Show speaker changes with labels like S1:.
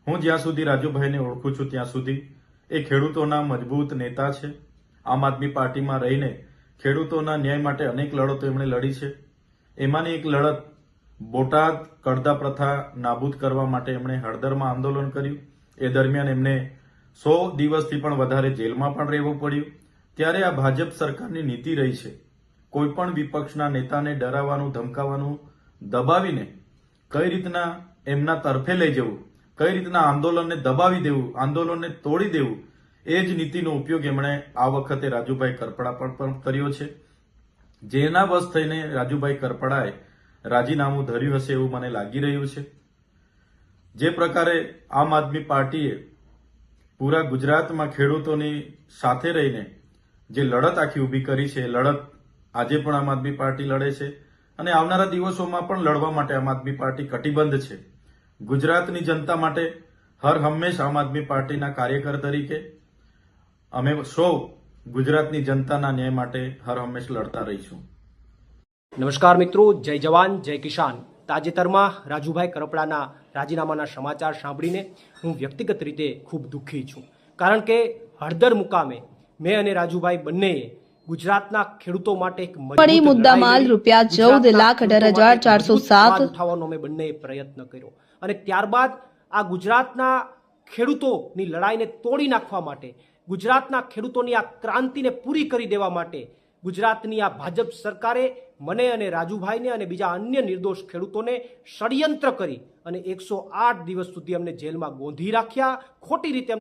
S1: હું જ્યાં સુધી રાજુભાઈને ઓળખું છું ત્યાં સુધી એ ખેડૂતોના મજબૂત નેતા છે। આમ આદમી પાર્ટીમાં રહીને ખેડૂતોના ન્યાય માટે અનેક લડતો એમણે લડી છે। એમાંની એક લડત બોટાદ કડદા પ્રથા નાબૂદ કરવા માટે એમણે હળદરમાં આંદોલન કર્યું। એ દરમિયાન એમને 100 દિવસથી પણ વધારે જેલમાં પણ રહેવું પડ્યું। ત્યારે આ ભાજપ સરકારની નીતિ રહી છે કોઈ પણ વિપક્ષના નેતાને ડરાવવાનું, ધમકાવવાનું, દબાવીને કઈ રીતના એમના તરફે લઈ જવું, કઈ રીતના આંદોલનને દબાવી દેવું, આંદોલનને તોડી દેવું, એ જ નીતિનો ઉપયોગ એમણે આ વખતે રાજુભાઈ કરપડા પર પણ કર્યો છે। જેના વશ થઈને રાજુભાઈ કરપડાએ રાજીનામું ધર્યું હશે એવું મને લાગી રહ્યું છે। જે પ્રકારે આમ આદમી પાર્ટીએ પૂરા ગુજરાતમાં ખેડૂતોની સાથે રહીને જે લડત આખી ઊભી કરી છે, એ લડત આજે પણ આમ આદમી પાર્ટી લડે છે અને આવનારા દિવસોમાં પણ લડવા માટે આમ આદમી પાર્ટી કટિબદ્ધ છે। ગુજરાતની જનતા માટે હર હંમેશ આમ આદમી પાર્ટીના કાર્યકર તરીકે અમે સૌ ગુજરાતની જનતાના ન્યાય માટે હર હંમેશ લડતા રહીશું।
S2: નમસ્કાર મિત્રો, જય જવાન જય કિસાન। તાજેતરમાં રાજુભાઈ કરપડાના રાજીનામાના સમાચાર સાંભળીને હું વ્યક્તિગત રીતે ખૂબ દુઃખી છું, કારણ કે હળદર મુકામે મેં અને રાજુભાઈ બંનેએ ગુજરાતના ખેડૂતો માટે એક
S3: મજબૂત મુદ્દામાલ ₹14,18,407
S2: ઉઠાવવાનો અમે બંનેએ પ્રયત્ન કર્યો અને ત્યારબાદ આ ગુજરાતના ખેડૂતોની લડાઈને તોડી નાખવા માટે, ગુજરાતના ખેડૂતોની આ ક્રાંતિને પૂરી કરી દેવા માટે ગુજરાતની આ ભાજપ સરકારે મને અને રાજુભાઈને અને બીજા અન્ય નિર્દોષ ખેડૂતોને ષડયંત્ર કરી અને 108 દિવસ સુધી અમને જેલમાં ગોંધી રાખ્યા, ખોટી રીતે